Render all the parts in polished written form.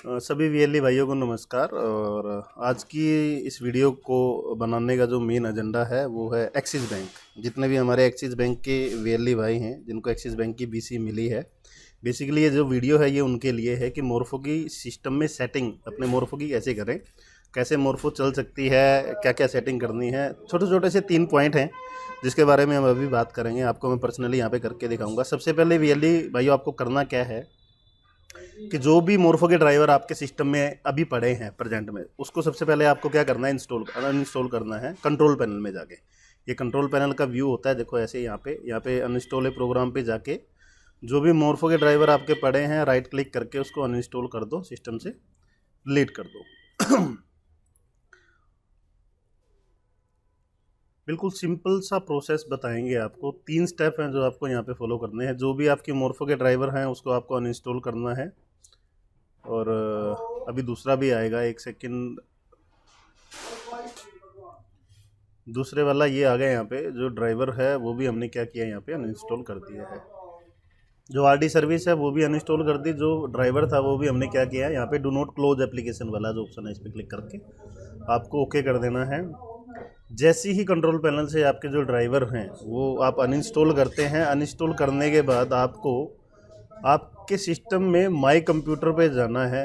सभी वीएलई भाइयों को नमस्कार। और आज की इस वीडियो को बनाने का जो मेन एजेंडा है वो है एक्सिस बैंक। जितने भी हमारे एक्सिस बैंक के वीएलई भाई हैं जिनको एक्सिस बैंक की बीसी मिली है, बेसिकली ये जो वीडियो है ये उनके लिए है कि मोर्फो की सिस्टम में सेटिंग अपने मोर्फो की कैसे करें, कैसे मोर्फो चल सकती है, क्या क्या सेटिंग करनी है। छोटे छोटे से 3 पॉइंट हैं जिसके बारे में हम अभी बात करेंगे। आपको मैं पर्सनली यहाँ पे करके दिखाऊंगा। सबसे पहले वीएलई भाइयों आपको करना क्या है कि जो भी मोर्फो के ड्राइवर आपके सिस्टम में अभी पड़े हैं प्रेजेंट में, उसको सबसे पहले आपको क्या करना है, अनइंस्टॉल करना है कंट्रोल पैनल में जाके। ये कंट्रोल पैनल का व्यू होता है, देखो ऐसे यहाँ पे अनइंस्टॉल है प्रोग्राम पे जाके जो भी मोर्फो के ड्राइवर आपके पड़े हैं राइट क्लिक करके उसको अनइंस्टॉल कर दो, सिस्टम से डिलीट कर दो। बिल्कुल सिंपल सा प्रोसेस बताएंगे आपको। 3 स्टेप हैं जो आपको यहाँ पे फॉलो करने हैं। जो भी आपके मोर्फो के ड्राइवर हैं उसको आपको अनइंस्टॉल करना है। और अभी दूसरा भी आएगा, 1 सेकंड। दूसरे वाला ये आ गया। यहाँ पे जो ड्राइवर है वो भी हमने क्या किया, यहाँ पे अनइंस्टॉल कर दिया है। जो आरडी सर्विस है वो भी अनइंस्टॉल कर दी। जो ड्राइवर था वो भी हमने क्या किया है, यहाँ पे डू नॉट क्लोज एप्लीकेशन वाला जो ऑप्शन है इस पर क्लिक करके आपको ओके कर देना है। जैसे ही कंट्रोल पैनल से आपके जो ड्राइवर हैं वो आप अनइंस्टॉल करते हैं, अनइंस्टॉल करने के बाद आपको आपके सिस्टम में माई कंप्यूटर पे जाना है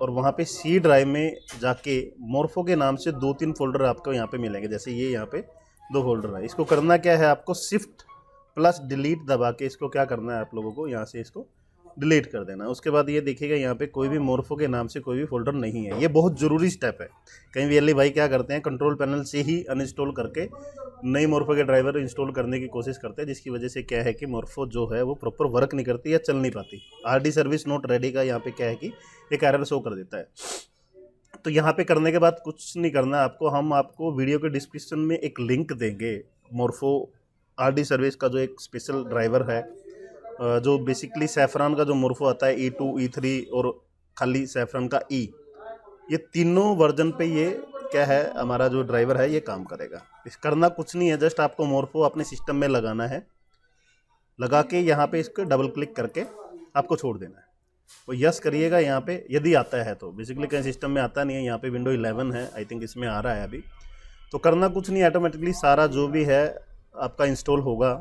और वहाँ पे सी ड्राइव में जाके मोर्फो के नाम से 2-3 फोल्डर आपको यहाँ पे मिलेंगे। जैसे ये यहाँ पे 2 फोल्डर है। इसको करना क्या है, आपको शिफ्ट प्लस डिलीट दबा के इसको क्या करना है, आप लोगों को यहाँ से इसको डिलीट कर देना है। उसके बाद ये देखिएगा यहाँ पे कोई भी मोर्फो के नाम से कोई भी फोल्डर नहीं है। ये बहुत ज़रूरी स्टेप है। कई वीएलई भाई क्या करते हैं, कंट्रोल पैनल से ही अनइंस्टॉल करके नई मोर्फो के ड्राइवर इंस्टॉल करने की कोशिश करते हैं, जिसकी वजह से क्या है कि मोर्फो जो है वो प्रॉपर वर्क नहीं करती या चल नहीं पाती। आरडी सर्विस नॉट रेडी का यहाँ पे क्या है कि एक एरर शो कर देता है। तो यहाँ पे करने के बाद कुछ नहीं करना आपको। हम आपको वीडियो के डिस्क्रिप्शन में एक लिंक देंगे मोर्फो आरडी सर्विस का जो एक स्पेशल ड्राइवर है, जो बेसिकली सैफरान का जो मोर्फो आता है E2 E3 और खाली सैफरान का E, ये तीनों वर्जन पे ये क्या है हमारा जो ड्राइवर है ये काम करेगा। इस करना कुछ नहीं है, जस्ट आपको मोर्फो अपने सिस्टम में लगाना है। लगा के यहाँ पे इसको डबल क्लिक करके आपको छोड़ देना है। तो यस करिएगा यहाँ पे यदि आता है तो। बेसिकली कहीं सिस्टम में आता नहीं है। यहाँ पे विंडो 11 है, आई थिंक इसमें आ रहा है अभी। तो करना कुछ नहीं, ऑटोमेटिकली सारा जो भी है आपका इंस्टॉल होगा।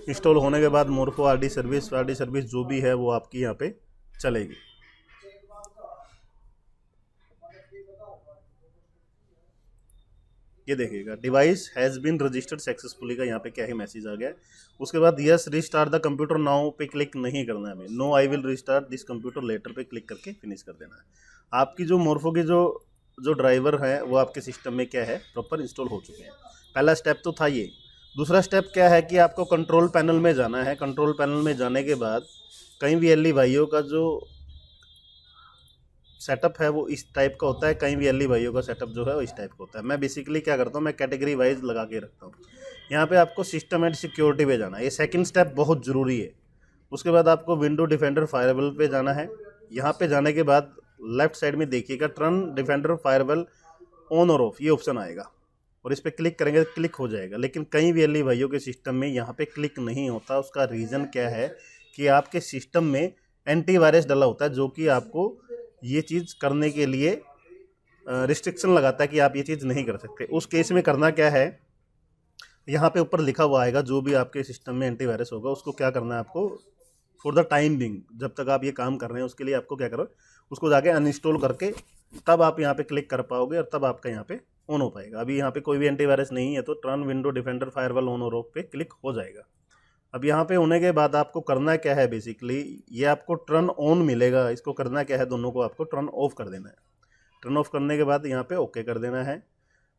इंस्टॉल होने के बाद मोर्फो आरडी सर्विस जो भी है वो आपकी यहाँ पे चलेगी। ये देखिएगा device has been registered successfully का यहाँ पे क्या है मैसेज आ गया है। उसके बाद yes restart the computer now पे क्लिक नहीं करना है हमें। No I will restart this computer later पे क्लिक करके फिनिश कर देना है। आपकी जो मोर्फो की जो ड्राइवर है वो आपके सिस्टम में क्या है प्रॉपर इंस्टॉल हो चुके हैं। पहला स्टेप तो था ये। दूसरा स्टेप क्या है कि आपको कंट्रोल पैनल में जाना है। कंट्रोल पैनल में जाने के बाद कई वीएलई भाइयों का जो सेटअप है वो इस टाइप का होता है, कई वीएलई भाइयों का सेटअप जो है वो इस टाइप का होता है। मैं बेसिकली क्या करता हूँ, मैं कैटेगरी वाइज लगा के रखता हूँ। यहाँ पे आपको सिस्टम एंड सिक्योरिटी पे जाना है, ये सेकंड स्टेप बहुत ज़रूरी है। उसके बाद आपको विंडो डिफेंडर फायरवॉल पे जाना है। यहाँ पे जाने के बाद लेफ्ट साइड में देखिएगा टर्न डिफेंडर फायरवॉल ऑन और ऑफ, ये ऑप्शन आएगा और इस पर क्लिक करेंगे तो क्लिक हो जाएगा। लेकिन कई वीएलई भाइयों के सिस्टम में यहाँ पे क्लिक नहीं होता। उसका रीज़न क्या है कि आपके सिस्टम में एंटीवायरस डला होता है, जो कि आपको ये चीज़ करने के लिए रिस्ट्रिक्शन लगाता है कि आप ये चीज़ नहीं कर सकते। उस केस में करना क्या है, यहाँ पे ऊपर लिखा हुआ आएगा जो भी आपके सिस्टम में एंटीवायरस होगा उसको क्या करना है आपको, फॉर द टाइम बिंग जब तक आप ये काम कर रहे हैं उसके लिए आपको क्या करो, उसको जाके अनइंस्टॉल करके तब आप यहाँ पे क्लिक कर पाओगे और तब आपका यहाँ पे ऑन हो पाएगा। अभी यहाँ पे कोई भी एंटीवायरस नहीं है तो turn window defender firewall on और ऑफ पे क्लिक हो जाएगा। अब यहाँ पे होने के बाद आपको करना क्या है, बेसिकली ये आपको टर्न ऑन मिलेगा। इसको करना क्या है, दोनों को आपको टर्न ऑफ कर देना है। टर्न ऑफ करने के बाद यहाँ पे ओके कर देना है।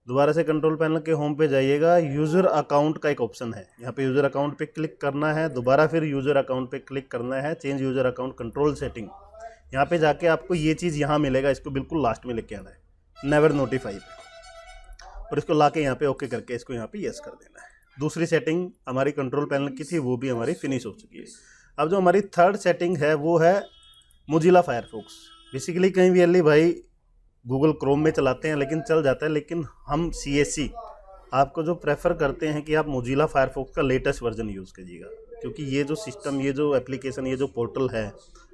दोबारा से कंट्रोल पैनल के होम पे जाइएगा। यूज़र अकाउंट का एक ऑप्शन है, यहाँ पे यूज़र अकाउंट पे क्लिक करना है। दोबारा फिर यूज़र अकाउंट पे क्लिक करना है, change user account control setting. यहाँ पे जाके आपको ये चीज़ यहाँ मिलेगा, इसको बिल्कुल लास्ट में लेके आना है, नेवर नोटिफाई पे, और इसको ला के यहाँ पे ओके करके इसको यहाँ पे यस कर देना है। दूसरी सेटिंग हमारी कंट्रोल पैनल की थी वो भी हमारी फिनिश हो चुकी है। अब जो हमारी थर्ड सेटिंग है वो है मोजिला फायरफॉक्स। बेसिकली कई वीएलई भाई गूगल क्रोम में चलाते हैं लेकिन चल जाता है, लेकिन हम CSC आपको जो प्रेफर करते हैं कि आप मोजिला फायरफॉक्स का लेटेस्ट वर्जन यूज़ कीजिएगा। क्योंकि ये जो सिस्टम, ये जो एप्लीकेशन, ये जो पोर्टल है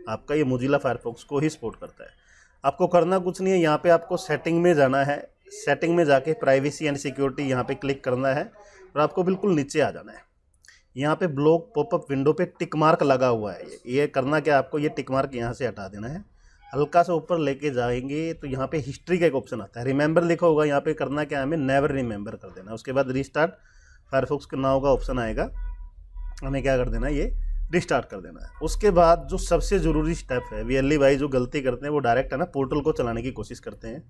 आपका ये मोजिला फायरफॉक्स को ही सपोर्ट करता है। आपको करना कुछ नहीं है, यहाँ पे आपको सेटिंग में जाना है, सेटिंग में जाके प्राइवेसी एंड सिक्योरिटी यहाँ पे क्लिक करना है और आपको बिल्कुल नीचे आ जाना है। यहाँ पे ब्लॉक पॉपअप विंडो पे टिक मार्क लगा हुआ है, ये करना क्या, आपको ये टिक मार्क यहाँ से हटा देना है। हल्का सा ऊपर लेके जाएंगे तो यहाँ पे हिस्ट्री का एक ऑप्शन आता है, रिमेंबर लिखा होगा, यहाँ पे करना क्या है, हमें नेवर रिमेंबर कर देना। उसके बाद रिस्टार्ट फायरफॉक्स के नाउ का ऑप्शन आएगा, हमें क्या कर देना है, ये रिस्टार्ट कर देना है। उसके बाद जो सबसे ज़रूरी स्टेप है, वीएलई भाई जो गलती करते हैं वो डायरेक्ट है ना पोर्टल को चलाने की कोशिश करते हैं,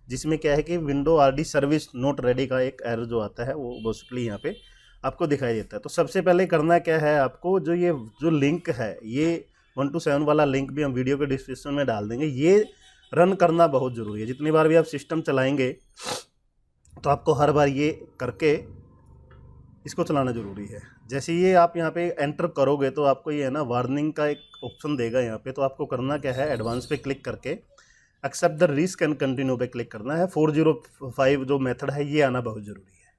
जिसमें क्या है कि window RD service note ready का एक एरर जो आता है वो बेसिकली यहाँ पे आपको दिखाई देता है। तो सबसे पहले करना क्या है आपको, ये जो लिंक है, ये 1 to 7 वाला लिंक भी हम वीडियो के डिस्क्रिप्शन में डाल देंगे, ये रन करना बहुत ज़रूरी है। जितनी बार भी आप सिस्टम चलाएंगे तो आपको हर बार ये करके इसको चलाना ज़रूरी है। जैसे ये आप यहाँ पे एंटर करोगे तो आपको ये है ना वार्निंग का एक ऑप्शन देगा यहाँ पे, तो आपको करना क्या है, एडवांस पे क्लिक करके accept the risk and continue पे क्लिक करना है। 405 जो मेथड है ये आना बहुत ज़रूरी है।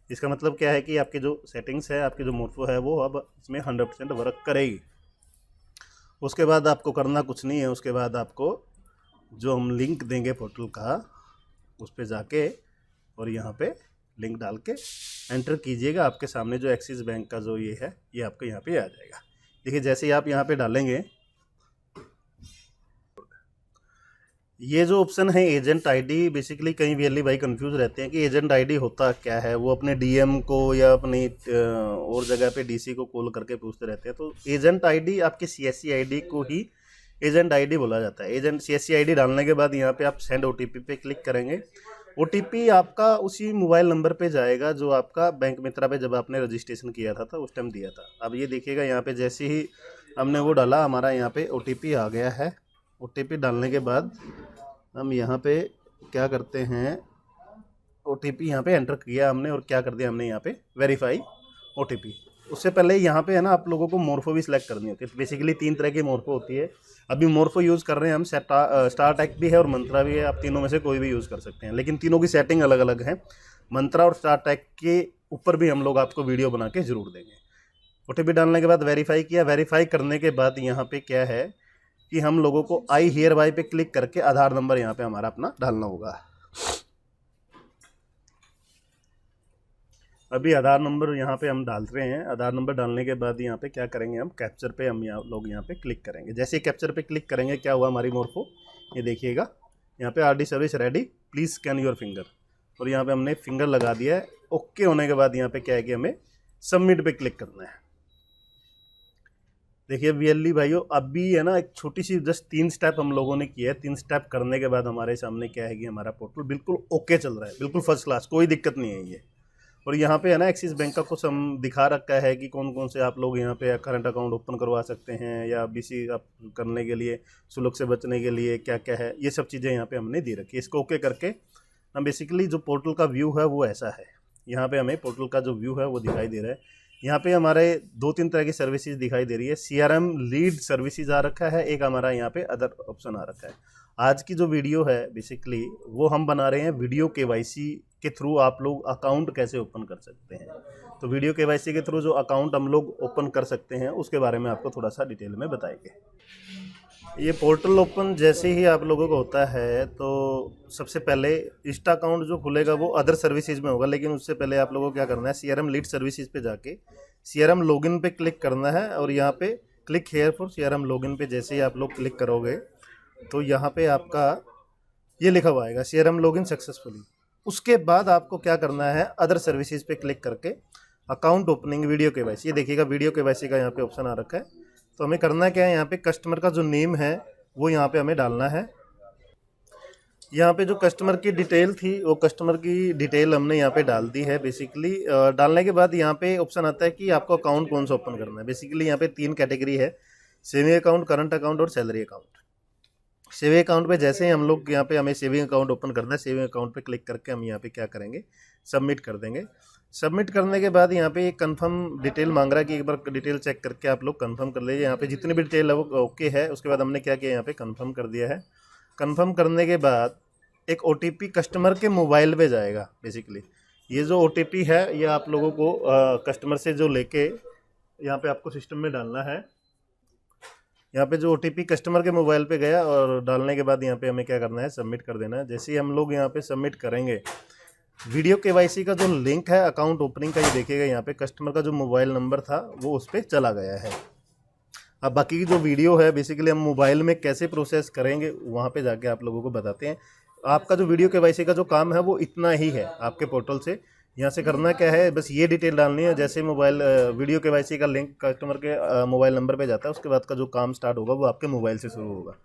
इसका मतलब क्या है कि आपके जो सेटिंग्स है, आपकी जो मोर्फो है वो अब इसमें 100% वर्क करेगी। उसके बाद आपको करना कुछ नहीं है, उसके बाद आपको जो हम लिंक देंगे पोर्टल का उस पर जाके और यहाँ पे लिंक डाल के एंटर कीजिएगा। आपके सामने जो एक्सिस बैंक का जो ये है ये आपके यहाँ पे आ जाएगा। देखिए जैसे ही आप यहाँ पे डालेंगे, ये जो ऑप्शन है एजेंट आईडी, बेसिकली कई वीएलई भाई कंफ्यूज रहते हैं कि एजेंट आईडी होता क्या है, वो अपने डीएम को या अपनी और जगह पे डीसी को कॉल करके पूछते रहते हैं। तो एजेंट आईडी आपके सीएससी आईडी को ही एजेंट आईडी बोला जाता है। एजेंट सीएससी आईडी डालने के बाद यहाँ पे आप सेंड ओटीपी पे क्लिक करेंगे। ओटीपी आपका उसी मोबाइल नंबर पे जाएगा जो आपका बैंक मित्रा पे जब आपने रजिस्ट्रेशन किया था उस टाइम दिया था। अब ये देखिएगा यहाँ पे जैसे ही हमने वो डाला, हमारा यहाँ पे ओटीपी आ गया है। ओटीपी डालने के बाद हम यहाँ पे क्या करते हैं, ओटीपी यहाँ पे एंटर किया हमने और क्या कर दिया हमने यहाँ पे वेरीफाई ओटीपी। उससे पहले यहाँ पे है ना आप लोगों को मोर्फो भी सिलेक्ट करनी होती है। बेसिकली 3 तरह की मोर्फो होती है। अभी मोर्फो यूज़ कर रहे हैं हम, स्टार टेक भी है और मंत्रा भी है। आप तीनों में से कोई भी यूज़ कर सकते हैं, लेकिन तीनों की सेटिंग अलग अलग है। मंत्रा और स्टार टेक के ऊपर भी हम लोग आपको वीडियो बना के ज़रूर देंगे। ओटीपी डालने के बाद वेरीफाई किया। वेरीफाई करने के बाद यहाँ पे क्या है कि हम लोगों को आई हियर बाय पे क्लिक करके आधार नंबर यहाँ पे हमारा अपना डालना होगा। अभी आधार नंबर यहाँ पे हम डाल रहे हैं। आधार नंबर डालने के बाद यहाँ पे क्या करेंगे, हम कैप्चर पे हम लोग यहाँ पे क्लिक करेंगे। जैसे ही कैप्चर पे क्लिक करेंगे क्या हुआ हमारी मोर्फो, ये देखिएगा यहाँ पे RD service ready, please scan your finger, और यहाँ पे हमने फिंगर लगा दिया है। ओके होने के बाद यहाँ पे क्या है कि हमें सबमिट पे क्लिक करना है। देखिए वीएलई भाइयों, अभी है ना एक छोटी सी जस्ट 3 स्टेप हम लोगों ने किया है। 3 स्टेप करने के बाद हमारे सामने क्या है कि हमारा पोर्टल बिल्कुल ओके चल रहा है, बिल्कुल फर्स्ट क्लास, कोई दिक्कत नहीं है ये। और यहाँ पे है ना एक्सिस बैंक का कुछ हम दिखा रखा है कि कौन कौन से आप लोग यहाँ पे करंट अकाउंट ओपन करवा सकते हैं या बीसी आप करने के लिए, सुलग से बचने के लिए क्या क्या है, ये सब चीज़ें यहाँ पे हमने दी रखी है। इसको ओके करके हम बेसिकली जो पोर्टल का व्यू है वो ऐसा है। यहाँ पे हमें पोर्टल का जो व्यू है वो दिखाई दे रहा है। यहाँ पे हमारे 2-3 तरह की सर्विसेज दिखाई दे रही है। CRM लीड सर्विसेज आ रखा है, एक हमारा यहाँ पे अदर ऑप्शन आ रखा है। आज की जो वीडियो है बेसिकली वो हम बना रहे हैं वीडियो केवाईसी के थ्रू आप लोग अकाउंट कैसे ओपन कर सकते हैं। तो वीडियो केवाईसी के थ्रू जो अकाउंट हम लोग ओपन कर सकते हैं उसके बारे में आपको थोड़ा सा डिटेल में बताएंगे। ये पोर्टल ओपन जैसे ही आप लोगों को होता है तो सबसे पहले इंस्टा अकाउंट जो खुलेगा वो अदर सर्विसेज में होगा, लेकिन उससे पहले आप लोगों को क्या करना है, CRM लीड सर्विसेज पे जाके CRM लॉगिन पे क्लिक करना है और यहाँ पे click here for CRM login पे जैसे ही आप लोग क्लिक करोगे तो यहाँ पे आपका ये लिखा हुआ आएगा CRM लॉगिन सक्सेसफुली। उसके बाद आपको क्या करना है, अदर सर्विसेज पे क्लिक करके अकाउंट ओपनिंग वीडियो केवाईसी, ये देखिएगा वीडियो केवाईसी का यहाँ पे ऑप्शन आ रखा है। तो हमें करना क्या है, यहाँ पे कस्टमर का जो नेम है वो यहाँ पे हमें डालना है। यहाँ पे जो कस्टमर की डिटेल थी वो कस्टमर की डिटेल हमने यहाँ पे डाल दी है। बेसिकली डालने के बाद यहाँ पे ऑप्शन आता है कि आपको अकाउंट कौन सा ओपन करना है। बेसिकली यहाँ पे 3 कैटेगरी है, सेविंग अकाउंट, करंट अकाउंट और सैलरी अकाउंट। सेविंग अकाउंट पे जैसे ही हम लोग यहाँ पे हमें सेविंग अकाउंट ओपन करना है, सेविंग अकाउंट पे क्लिक करके हम यहाँ पे क्या करेंगे, सबमिट कर देंगे। सबमिट करने के बाद यहाँ पे एक कंफर्म डिटेल मांग रहा है कि एक बार डिटेल चेक करके आप लोग कंफर्म कर लीजिए। यहाँ पे जितनी भी डिटेल है वो ओके है। उसके बाद हमने क्या किया, यहाँ पे कंफर्म कर दिया है। कंफर्म करने के बाद एक OTP कस्टमर के मोबाइल पे जाएगा। बेसिकली ये जो OTP है ये आप लोगों को कस्टमर से जो लेके यहाँ पे आपको सिस्टम में डालना है। यहाँ पे जो OTP कस्टमर के मोबाइल पे गया और डालने के बाद यहाँ पे हमें क्या करना है, सबमिट कर देना है। जैसे ही हम लोग यहाँ पे सबमिट करेंगे, वीडियो KYC का जो लिंक है अकाउंट ओपनिंग का, ये देखिएगा यहाँ पे कस्टमर का जो मोबाइल नंबर था वो उस पर चला गया है। अब बाकी की जो वीडियो है बेसिकली हम मोबाइल में कैसे प्रोसेस करेंगे वहाँ पे जाके आप लोगों को बताते हैं। आपका जो वीडियो KYC का जो काम है वो इतना ही है आपके पोर्टल से। यहाँ से करना क्या है, बस ये डिटेल डालनी है। जैसे मोबाइल वीडियो KYC का लिंक कस्टमर के मोबाइल नंबर पे जाता है, उसके बाद का जो काम स्टार्ट होगा वो आपके मोबाइल से शुरू होगा।